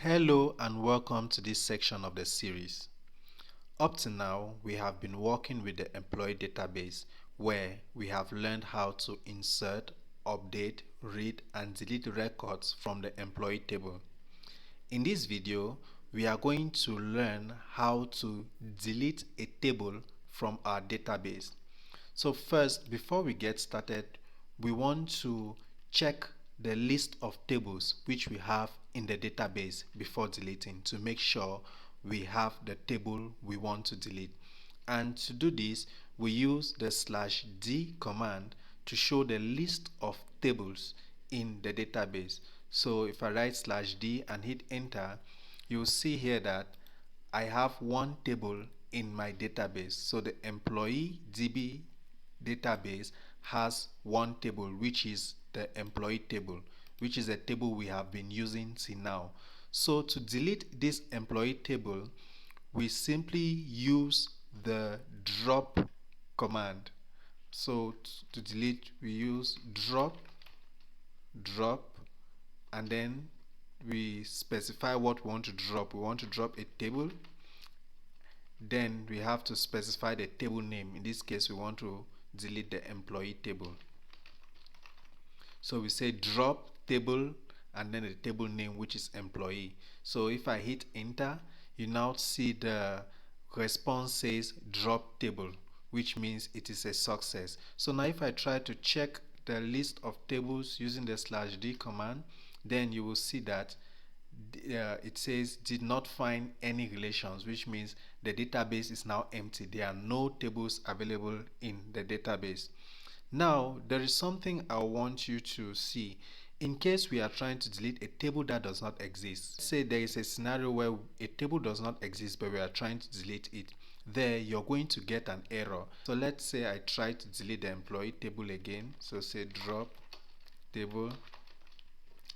Hello and welcome to this section of the series. Up to now, we have been working with the employee database where we have learned how to insert, update, read and delete records from the employee table. In this video, we are going to learn how to delete a table from our database. So first, before we get started, we want to check the list of tables which we have in the database before deleting to make sure we have the table we want to delete. And to do this, we use the /d command to show the list of tables in the database. So if I write /d and hit enter, you'll see here that I have one table in my database. So the employee DB database has one table, which is the employee table, which is a table we have been using till now. So to delete this employee table, we simply use the drop command. So to delete, we use drop, and then we specify what we want to drop. We want to drop a table. Then we have to specify the table name. In this case, we want to delete the employee table. So we say drop table and then the table name, which is employee. So if I hit enter, you now see the response says drop table, which means it is a success. So now if I try to check the list of tables using the /d command, then you will see that it says did not find any relations, which means the database is now empty. There are no tables available in the database. Now there is something I want you to see. In case we are trying to delete a table that does not exist, let's say there is a scenario where a table does not exist but we are trying to delete it, there you're going to get an error. So let's say I try to delete the employee table again. So say drop table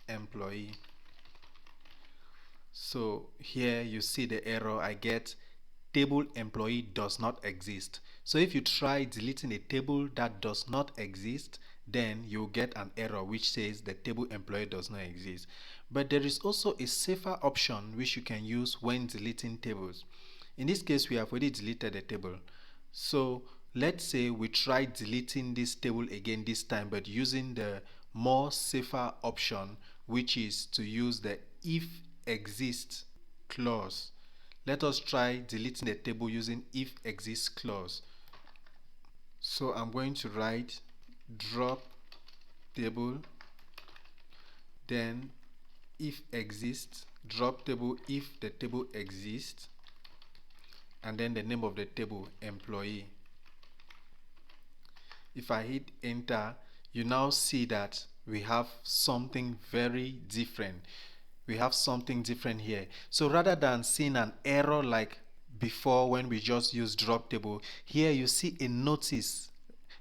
employee. So here you see the error. I get table employee does not exist. So if you try deleting a table that does not exist, then you'll get an error which says the table employee does not exist. But there is also a safer option which you can use when deleting tables. In this case, we have already deleted the table. So let's say we try deleting this table again this time, but using the more safer option, which is to use the if exists clause. Let us try deleting the table using if exists clause. So I'm going to write drop table, then if exists, drop table if the table exists, and then the name of the table employee. If I hit enter, you now see that we have something very different. We have something different here. So rather than seeing an error like before when we just used drop table, here you see a notice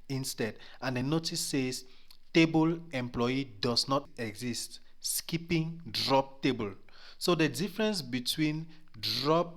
instead, and the notice says table employee does not exist, skipping drop table. So the difference between drop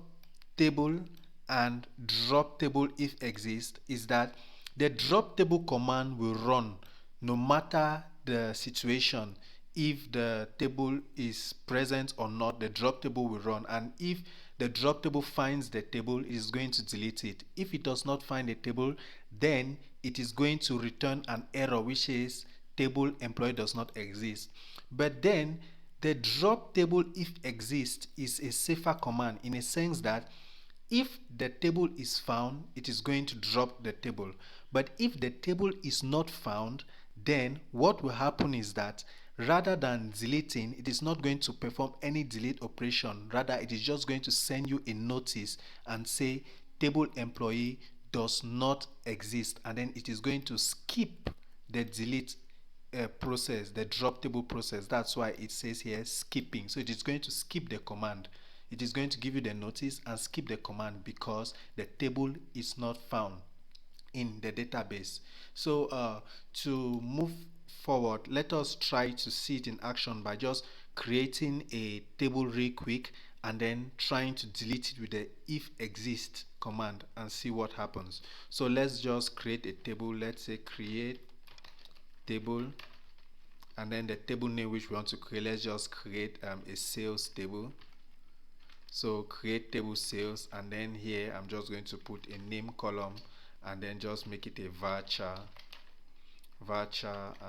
table and drop table if exists is that the drop table command will run no matter the situation. If the table is present or not, the drop table will run, and if the drop table finds the table, it is going to delete it. If it does not find a table, then it is going to return an error which is table employee does not exist. But then the drop table if exists is a safer command in a sense that if the table is found, it is going to drop the table. But if the table is not found, then what will happen is that rather than deleting, it is not going to perform any delete operation. Rather, it is just going to send you a notice and say table employee does not exist, and then it is going to skip the delete process, the drop table process. That's why it says here skipping. So it is going to skip the command. It is going to give you the notice and skip the command because the table is not found in the database. So to move forward, let us try to see it in action by just creating a table real quick and then trying to delete it with the if exists command and see what happens. So let's just create a table. Let's say create table, and then the table name which we want to create, let's just create a sales table. So create table sales, and then here I'm just going to put a name column and then just make it a varchar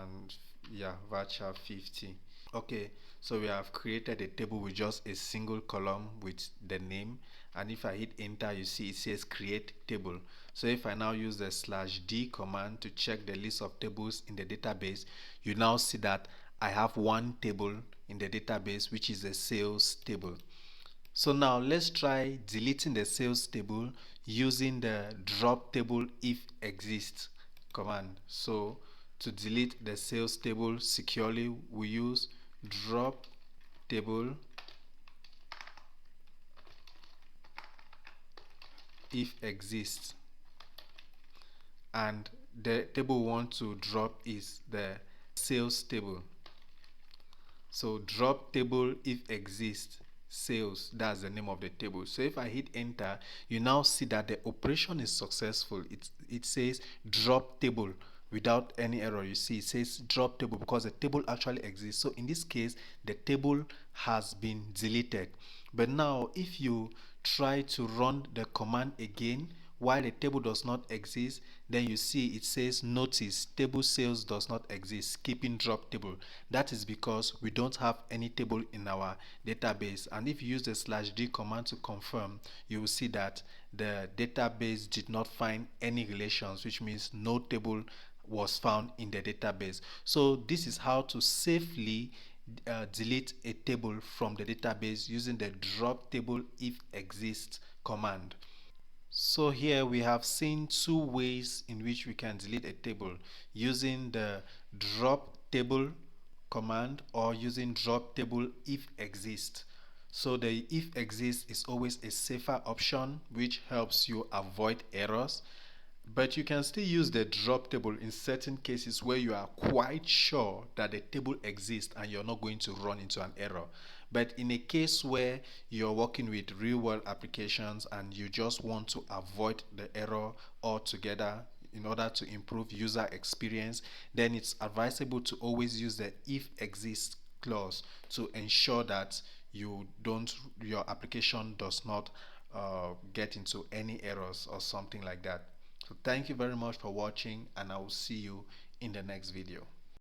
and yeah, varchar 50. Okay, so we have created a table with just a single column with the name, and if I hit enter, you see it says create table. So if I now use the /d command to check the list of tables in the database, you now see that I have one table in the database, which is the sales table. So now let's try deleting the sales table using the drop table if exists command. So to delete the sales table securely, we use drop table if exists, and the table we want to drop is the sales table. So drop table if exists sales, that's the name of the table. So if I hit enter, you now see that the operation is successful. It says drop table without any error. You see it says drop table because the table actually exists. So in this case, the table has been deleted. But now if you try to run the command again while the table does not exist, then you see it says notice table sales does not exist, skipping drop table. That is because we don't have any table in our database, and if you use the /d command to confirm, you will see that the database did not find any relations, which means no table was found in the database. So this is how to safely delete a table from the database using the drop table if exists command. So here we have seen two ways in which we can delete a table, using the drop table command or using drop table if exists. So the if exists is always a safer option, which helps you avoid errors. But you can still use the drop table in certain cases where you are quite sure that the table exists and you're not going to run into an error. But in a case where you're working with real world applications and you just want to avoid the error altogether in order to improve user experience, then it's advisable to always use the if exists clause to ensure that your application does not get into any errors or something like that. So thank you very much for watching, and I will see you in the next video.